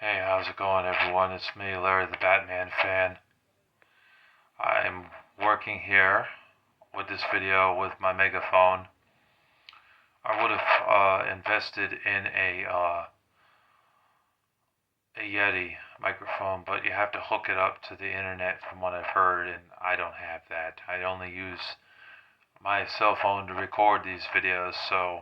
Hey, how's it going, everyone? It's me, Larry the Batman fan. I'm working here with this video with my megaphone. I would have invested in a Yeti microphone, but you have to hook it up to the internet from what I've heard, and I don't have that. I only use my cell phone to record these videos, so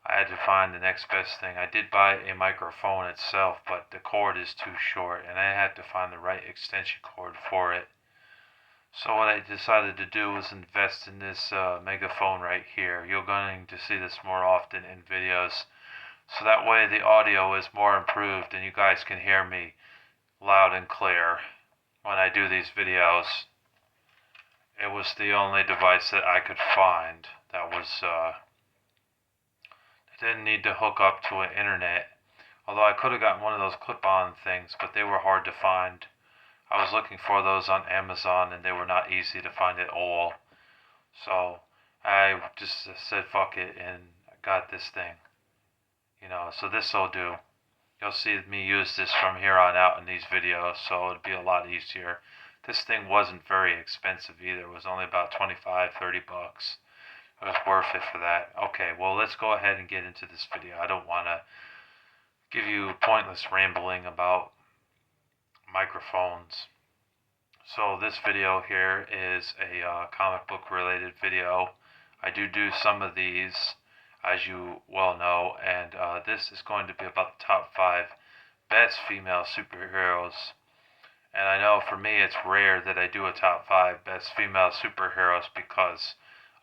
I had to find the next best thing. I did buy a microphone itself, but the cord is too short, and I had to find the right extension cord for it. So what I decided to do was invest in this megaphone right here. You're going to see this more often in videos. So that way the audio is more improved and you guys can hear me loud and clear when I do these videos. It was the only device that I could find that was didn't need to hook up to an internet. Although I could have gotten one of those clip-on things, but they were hard to find. I was looking for those on Amazon and they were not easy to find at all. So I just said fuck it and got this thing. So this'll do. You'll see me use this from here on out in these videos, so it'll be a lot easier. This thing wasn't very expensive either. It was only about 25, 30 bucks. It was worth it for that. Okay, well, let's go ahead and get into this video. I don't want to give you pointless rambling about microphones. So this video here is a comic book related video. I do some of these, as you well know, and this is going to be about the top 5 best female superheroes. And I know for me it's rare that I do a top 5 best female superheroes because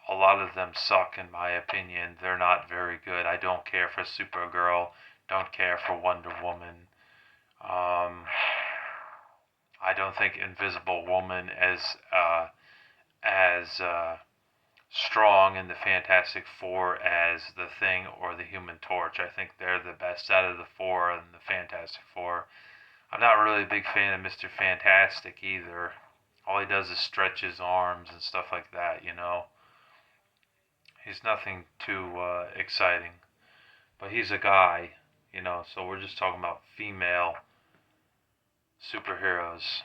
a lot of them suck in my opinion. They're not very good. I don't care for Supergirl, don't care for Wonder Woman. I don't think Invisible Woman as strong in the Fantastic Four as the Thing or the Human Torch. I think they're the best out of the four in the Fantastic Four. I'm not really a big fan of Mr. Fantastic either. All he does is stretch his arms and stuff like that, He's nothing too exciting. But he's a guy, so we're just talking about female superheroes.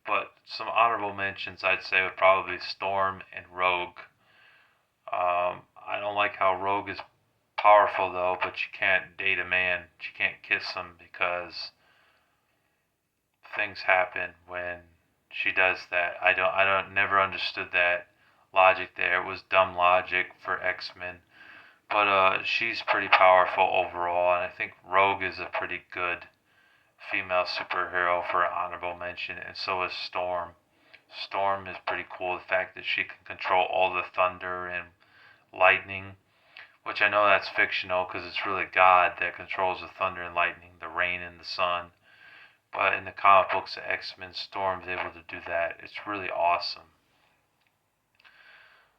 But some honorable mentions I'd say would probably be Storm and Rogue. I don't like how Rogue is powerful though, but she can't date a man. She can't kiss him because things happen when she does that. Never understood that logic there. It was dumb logic for X-Men. But she's pretty powerful overall, and I think Rogue is a pretty good female superhero for an honorable mention, and so is Storm. Storm is pretty cool. The fact that she can control all the thunder and lightning, which I know that's fictional because it's really God that controls the thunder and lightning, the rain and the sun. But in the comic books of X-Men, Storm's able to do that. It's really awesome.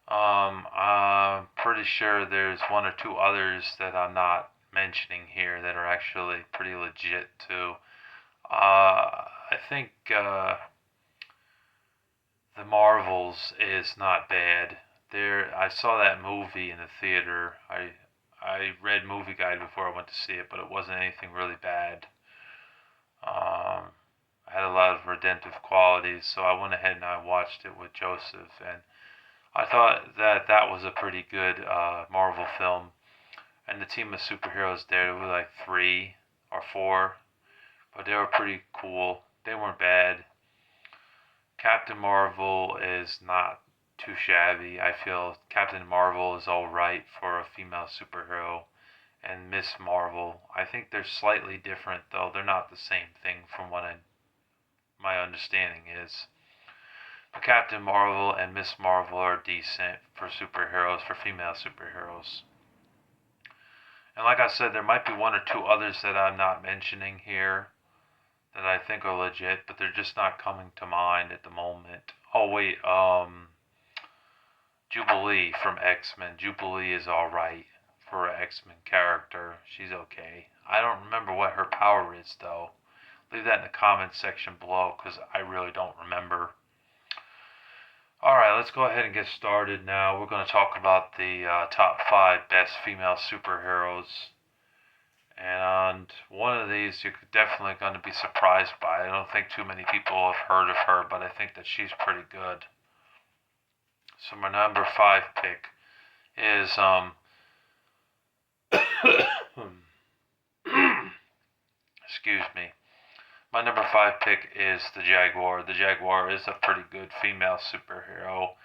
I'm pretty sure there's one or two others that I'm not mentioning here that are actually pretty legit too. I think the Marvels is not bad. I saw that movie in the theater. I read Movie Guide before I went to see it, but it wasn't anything really bad. I had a lot of redemptive qualities, so I went ahead and I watched it with Joseph, and I thought that was a pretty good Marvel film. And the team of superheroes there were like 3 or 4, but they were pretty cool. They weren't bad. Captain Marvel is not too shabby. I feel Captain Marvel is alright for a female superhero. And Miss Marvel, I think they're slightly different though. They're not the same thing from what my understanding is. But Captain Marvel and Miss Marvel are decent for superheroes, for female superheroes. And like I said, there might be 1 or 2 others that I'm not mentioning here that I think are legit, but they're just not coming to mind at the moment. Oh wait, Jubilee from X-Men. Jubilee is alright for an X-Men character. She's okay. I don't remember what her power is though. Leave that in the comments section below because I really don't remember. Alright, let's go ahead and get started now. We're going to talk about the top 5 best female superheroes. And one of these you're definitely going to be surprised by. I don't think too many people have heard of her, but I think that she's pretty good. So my number 5 pick is excuse me. My number 5 pick is the Jaguar. The Jaguar is a pretty good female superhero.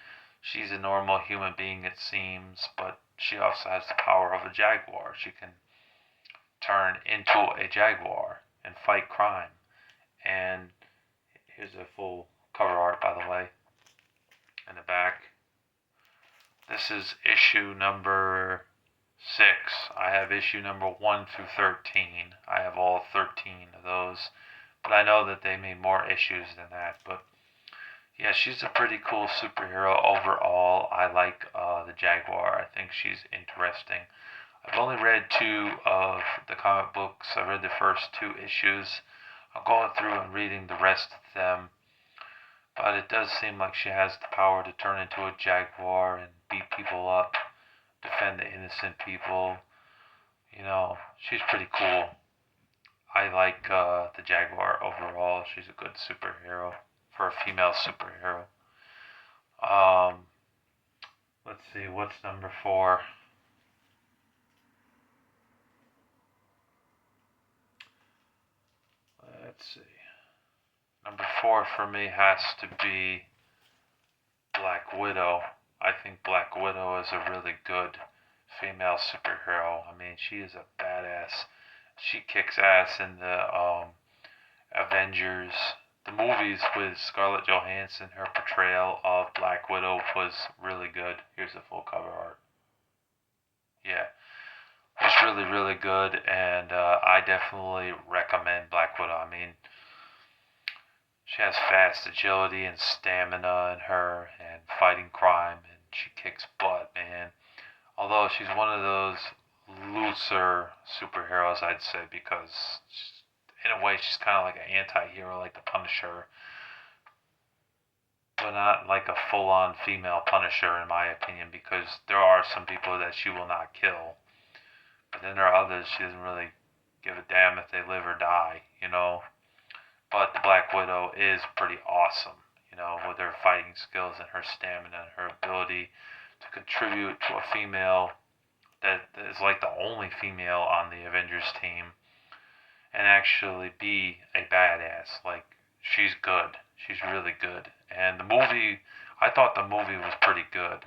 She's a normal human being, it seems, but she also has the power of a jaguar. She can turn into a jaguar and fight crime. And here's a full cover art, by the way, in the back. This is issue number 6. I have issue number 1 through 13. I have all 13 of those. But I know that they made more issues than that. But yeah, she's a pretty cool superhero overall. I like the Jaguar. I think she's interesting. I've only read 2 of the comic books. I read the first 2 issues. I'm going through and reading the rest of them. But it does seem like she has the power to turn into a jaguar and beat people up, defend the innocent people. You know, she's pretty cool. I like the Jaguar overall. She's a good superhero for a female superhero. Um, let's see, what's number 4? Let's see. Number 4 for me has to be Black Widow. I think Black Widow is a really good female superhero. I mean, she is a badass. She kicks ass in the Avengers. The movies with Scarlett Johansson, her portrayal of Black Widow was really good. Here's the full cover art. Yeah, it's really, really good, and I definitely recommend Black Widow. I mean, she has fast agility and stamina in her, and fighting crime, and she kicks butt, man. Although she's one of those looser superheroes, I'd say, because in a way she's kind of like an anti-hero, like the Punisher, but not like a full-on female Punisher, in my opinion, because there are some people that she will not kill, but then there are others she doesn't really give a damn if they live or die, you know. But the Black Widow is pretty awesome, you know, with her fighting skills and her stamina and her ability to contribute to a female that is like the only female on the Avengers team and actually be a badass. Like, she's good. She's really good. And the movie, I thought the movie was pretty good.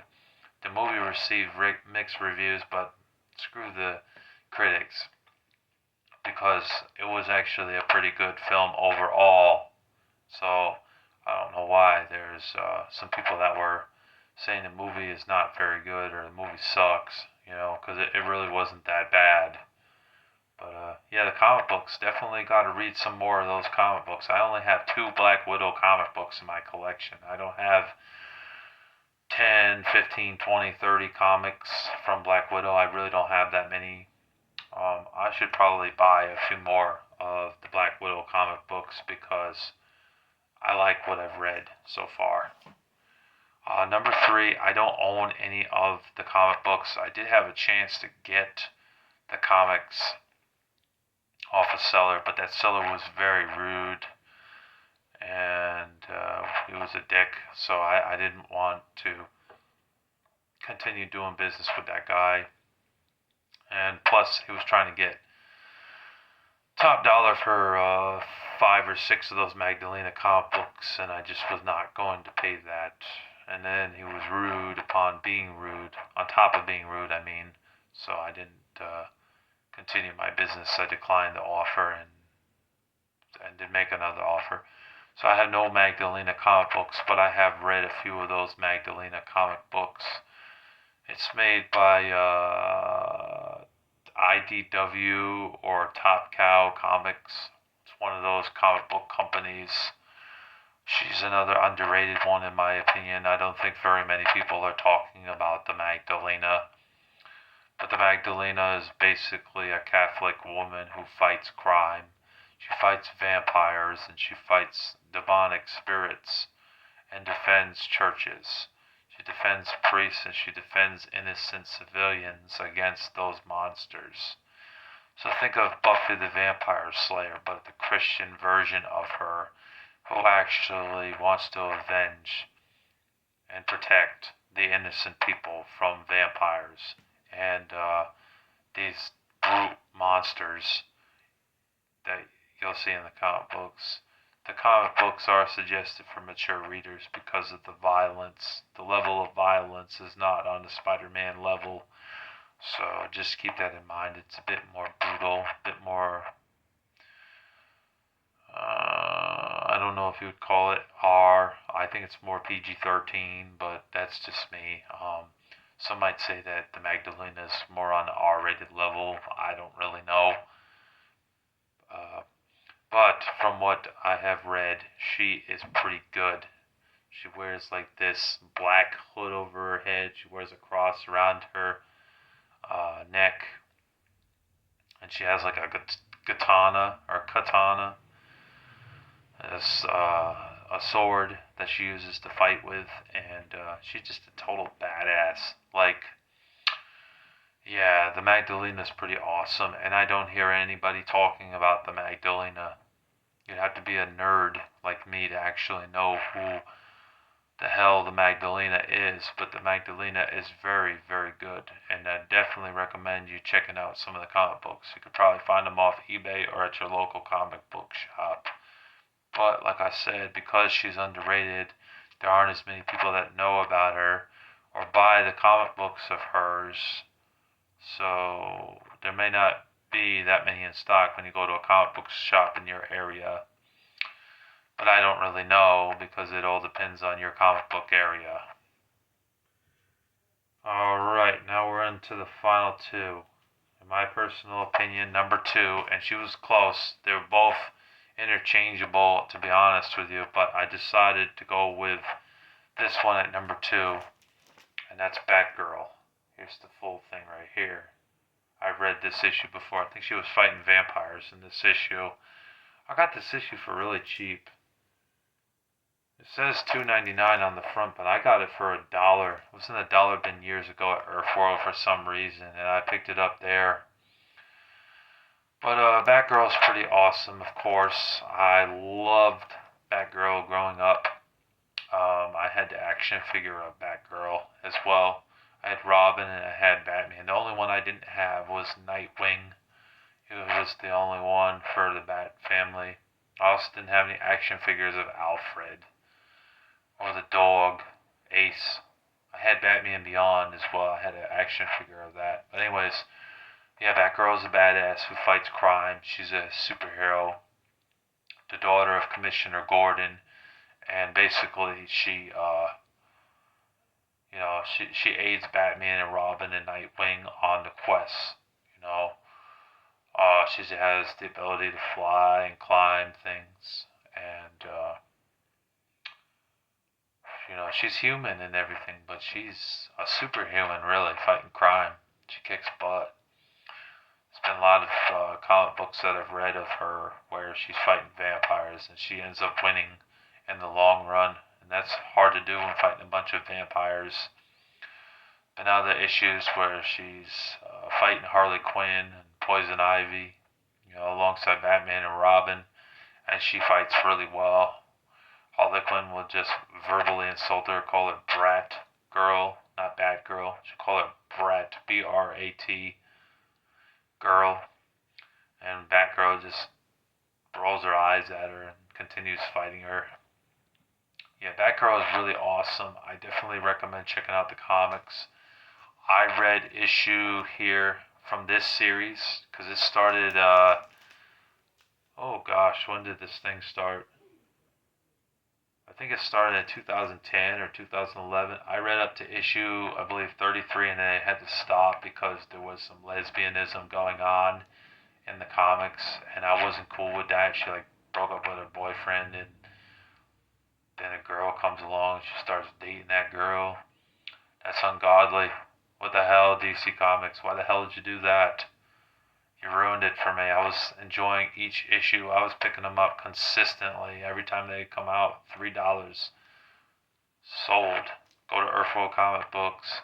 The movie received mixed reviews, but screw the critics because it was actually a pretty good film overall. So I don't know why there's some people that were saying the movie is not very good or the movie sucks, you know, because it really wasn't that bad. But yeah, the comic books, definitely got to read some more of those comic books. I only have 2 Black Widow comic books in my collection. I don't have 10, 15, 20, 30 comics from Black Widow. I really don't have that many. I should probably buy a few more of the Black Widow comic books because I like what I've read so far. Number 3, I don't own any of the comic books. I did have a chance to get the comics off a seller, but that seller was very rude and he was a dick, so I didn't want to continue doing business with that guy. And plus, he was trying to get top dollar for 5 or 6 of those Magdalena comic books, and I just was not going to pay that. And then he was rude upon being rude, on top of being rude, I mean. So I didn't continue my business. I declined the offer and did make another offer. So I have no Magdalena comic books, but I have read a few of those Magdalena comic books. It's made by IDW or Top Cow Comics. It's one of those comic book companies. She's another underrated one in my opinion. I don't think very many people are talking about the Magdalena. But the Magdalena is basically a Catholic woman who fights crime. She fights vampires and she fights demonic spirits and defends churches. She defends priests and she defends innocent civilians against those monsters. So think of Buffy the Vampire Slayer, but the Christian version of her, who actually wants to avenge and protect the innocent people from vampires and these brute monsters that you'll see in the comic books. The comic books are suggested for mature readers because of the violence. The level of violence is not on the Spider-Man level, so just keep that in mind. It's a bit more brutal, a bit more. I don't know if you would call it R. I think it's more PG-13, but that's just me. Some might say that the Magdalena is more on the R-rated level. I don't really know. But from what I have read, she is pretty good. She wears like this black hood over her head. She wears a cross around her neck, and she has like a katana, as a sword that she uses to fight with, and she's just a total badass. Like, yeah, the Magdalena's pretty awesome, and I don't hear anybody talking about the Magdalena. You'd have to be a nerd like me to actually know who the hell the Magdalena is, but the Magdalena is very, very good, and I definitely recommend you checking out some of the comic books. You could probably find them off eBay or at your local comic book shop. But like I said, because she's underrated, there aren't as many people that know about her or buy the comic books of hers. So there may not be that many in stock when you go to a comic book shop in your area. But I don't really know because it all depends on your comic book area. Alright, now we're into the final two. In my personal opinion, number two, and she was close. They were both interchangeable, to be honest with you, but I decided to go with this one at number two, and that's Batgirl. Here's the full thing right here. I've read this issue before. I think she was fighting vampires in this issue. I got this issue for really cheap. It says $2.99 on the front, but I got it for $1. It was in the dollar bin years ago at Earth World for some reason, and I picked it up there. But Batgirl's pretty awesome, of course. I loved Batgirl growing up. I had the action figure of Batgirl as well. I had Robin and I had Batman. The only one I didn't have was Nightwing. It was the only one for the Bat family. I also didn't have any action figures of Alfred or the dog, Ace. I had Batman Beyond as well. I had an action figure of that. But anyways, yeah, Batgirl's a badass who fights crime. She's a superhero, the daughter of Commissioner Gordon, and basically she aids Batman and Robin and Nightwing on the quest. You know, she has the ability to fly and climb things, and she's human and everything, but she's a superhuman, really, fighting crime. She kicks butt. There's been a lot of comic books that I've read of her where she's fighting vampires and she ends up winning in the long run, and that's hard to do when fighting a bunch of vampires. Been other issues where she's fighting Harley Quinn and Poison Ivy, alongside Batman and Robin, and she fights really well. Harley Quinn will just verbally insult her, call her Brat Girl, not Batgirl. She'll call her Brat, B-R-A-T, girl, and Batgirl just rolls her eyes at her and continues fighting her. Yeah, Batgirl is really awesome. I definitely recommend checking out the comics. I read issue here from this series because it started, oh gosh, when did this thing start? I think it started in 2010 or 2011. I read up to issue, I believe, 33, and then I had to stop because there was some lesbianism going on in the comics, and I wasn't cool with that. She broke up with her boyfriend, and then a girl comes along and she starts dating that girl. That's ungodly. What the hell, DC Comics? Why the hell did you do that? You ruined it for me. I was enjoying each issue. I was picking them up consistently every time they come out. $3 sold. Go to Earthworld Comic Books.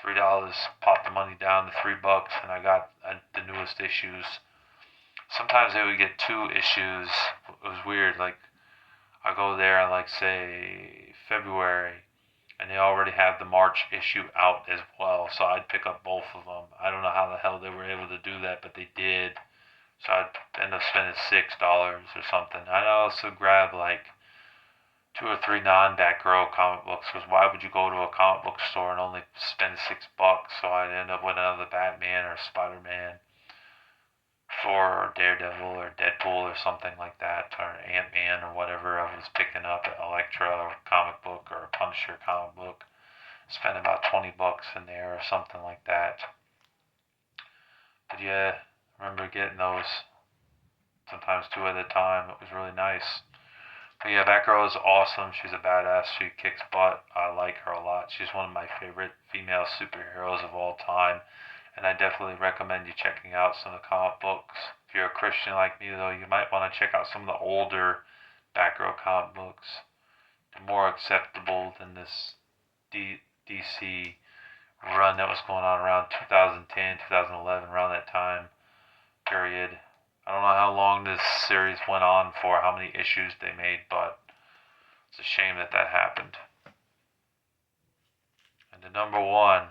$3, popped the money down to $3, and I got the newest issues. Sometimes they would get two issues. It was weird. Like, I go there and, like, say February, and they already have the March issue out as well. So I'd pick up both of them. I don't know how the hell they were able to do that, but they did. So I'd end up spending $6 or something. I'd also grab like two or three non-Batgirl comic books, because why would you go to a comic book store and only spend $6? So I'd end up with another Batman or Spider-Man, Thor or Daredevil or Deadpool or something like that, or Ant-Man or whatever I was picking up at Elektra comic book or a Punisher comic book. Spend about $20 in there or something like that. But yeah, I remember getting those, sometimes two at a time. It was really nice. But yeah, Batgirl is awesome. She's a badass. She kicks butt. I like her a lot. She's one of my favorite female superheroes of all time. And I definitely recommend you checking out some of the comic books. If you're a Christian like me, though, you might want to check out some of the older Batgirl comic books. They're more acceptable than this DC run that was going on around 2010, 2011, around that time period. I don't know how long this series went on for, how many issues they made, but it's a shame that that happened. And the number one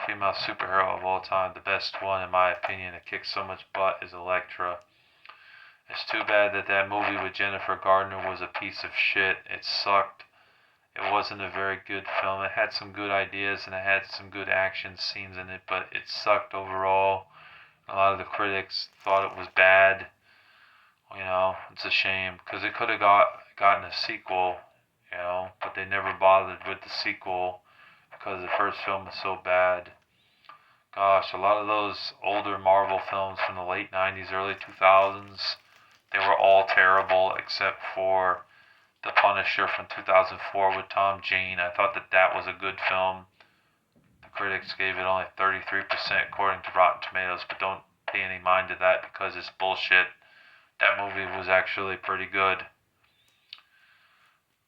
female superhero of all time, the best one in my opinion, that kicks so much butt, is Elektra. It's too bad that that movie with Jennifer Gardner was a piece of shit. It sucked. It wasn't a very good film. It had some good ideas and it had some good action scenes in it, but it sucked overall. A lot of the critics thought it was bad. It's a shame because it could have gotten a sequel, but they never bothered with the sequel because the first film was so bad. Gosh, a lot of those older Marvel films from the late 90s, early 2000s, they were all terrible except for The Punisher from 2004 with Tom Jane. I thought that was a good film. The critics gave it only 33% according to Rotten Tomatoes, but don't pay any mind to that because it's bullshit. That movie was actually pretty good.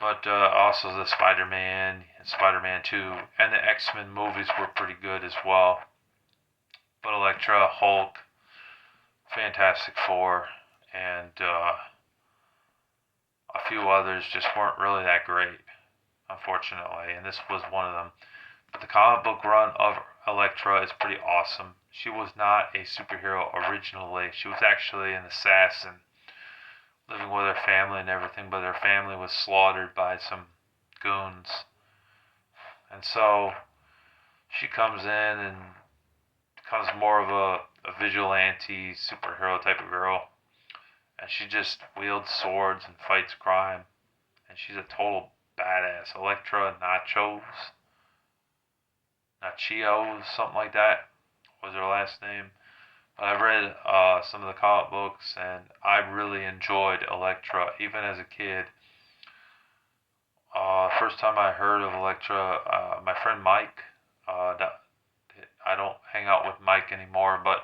But also the Spider-Man and Spider-Man 2 and the X-Men movies were pretty good as well. But Elektra, Hulk, Fantastic Four, and a few others just weren't really that great, unfortunately, and this was one of them. But the comic book run of Elektra is pretty awesome. She was not a superhero originally. She was actually an assassin living with her family and everything, but her family was slaughtered by some goons. And so she comes in and becomes more of a vigilante superhero type of girl. And she just wields swords and fights crime. And she's a total badass. Elektra Nachios, something like that was her last name. But I read some of the comic books, and I really enjoyed Elektra, even as a kid. First time I heard of Elektra, my friend Mike, I don't hang out with Mike anymore, but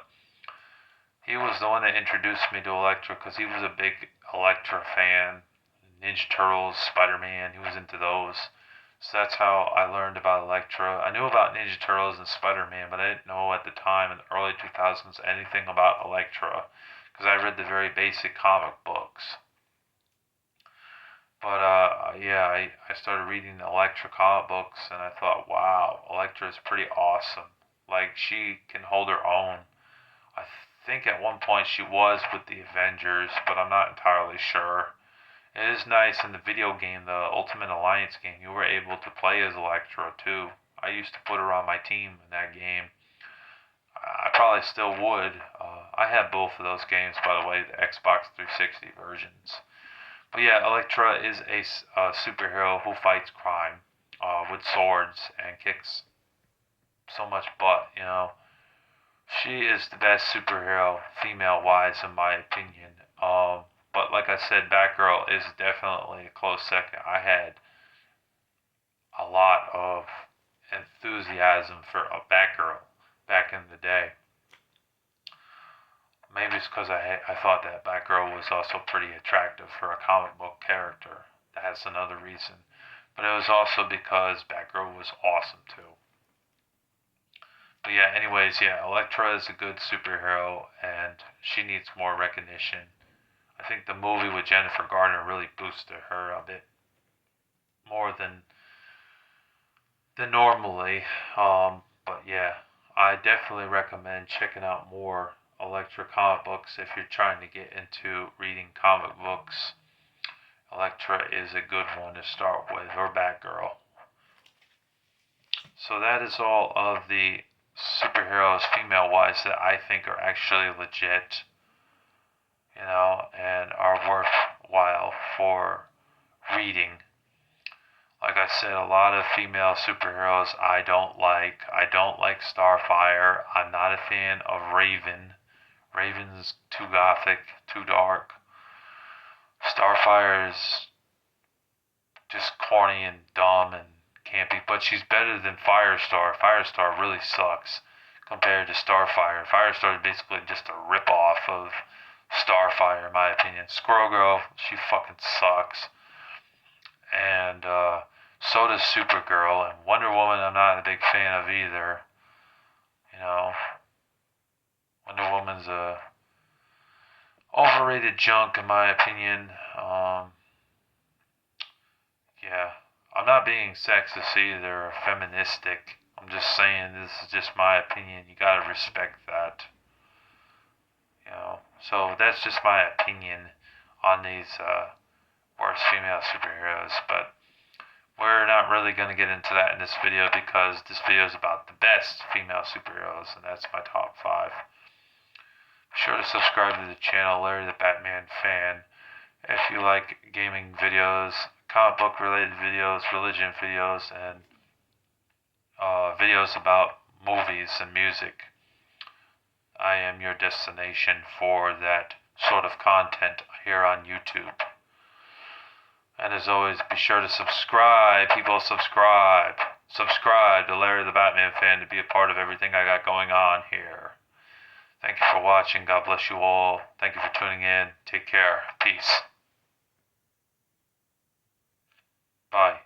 he was the one that introduced me to Elektra because he was a big Elektra fan. Ninja Turtles, Spider-Man, he was into those. So that's how I learned about Elektra. I knew about Ninja Turtles and Spider-Man, but I didn't know at the time in the early 2000s anything about Elektra because I read the very basic comic books. But yeah, I started reading the Elektra comic books and I thought, wow, Elektra is pretty awesome. Like, she can hold her own. I think at one point she was with the Avengers, but I'm not entirely sure. It is nice in the video game, the Ultimate Alliance game, you were able to play as Elektra too. I used to put her on my team in that game. I probably still would. I have both of those games, by the way, the Xbox 360 versions. But yeah, Elektra is a superhero who fights crime with swords and kicks so much butt. She is the best superhero, female-wise, in my opinion. But like I said, Batgirl is definitely a close second. I had a lot of enthusiasm for a Batgirl back in the day. Maybe it's because I thought that Batgirl was also pretty attractive for a comic book character. That's another reason. But it was also because Batgirl was awesome too. But yeah, anyways, yeah, Elektra is a good superhero, and she needs more recognition. I think the movie with Jennifer Garner really boosted her a bit more than normally. But yeah, I definitely recommend checking out more Elektra comic books if you're trying to get into reading comic books. Elektra is a good one to start with, or Batgirl. So that is all of the superheroes, female wise, that I think are actually legit, and are worthwhile for reading. Like I said, a lot of female superheroes I don't like. I don't like Starfire. I'm not a fan of Raven. Raven's too gothic, too dark. Starfire is just corny and dumb and campy, but she's better than Firestar. Firestar really sucks compared to Starfire. Firestar is basically just a rip-off of Starfire, in my opinion. Squirrel Girl, she fucking sucks. And so does Supergirl. And Wonder Woman, I'm not a big fan of either. You know, Wonder Woman's a overrated junk, in my opinion. Yeah, I'm not being sexist either or feministic. I'm just saying this is just my opinion. You gotta respect that. So that's just my opinion on these worst female superheroes. But we're not really gonna get into that in this video because this video is about the best female superheroes, and that's my top 5. Be sure to subscribe to the channel, Larry the Batman Fan. If you like gaming videos, comic book related videos, religion videos, and videos about movies and music, I am your destination for that sort of content here on YouTube. And as always, be sure to subscribe. People, subscribe. Subscribe to Larry the Batman Fan to be a part of everything I got going on here. Thank you for watching. God bless you all. Thank you for tuning in. Take care. Peace. Bye.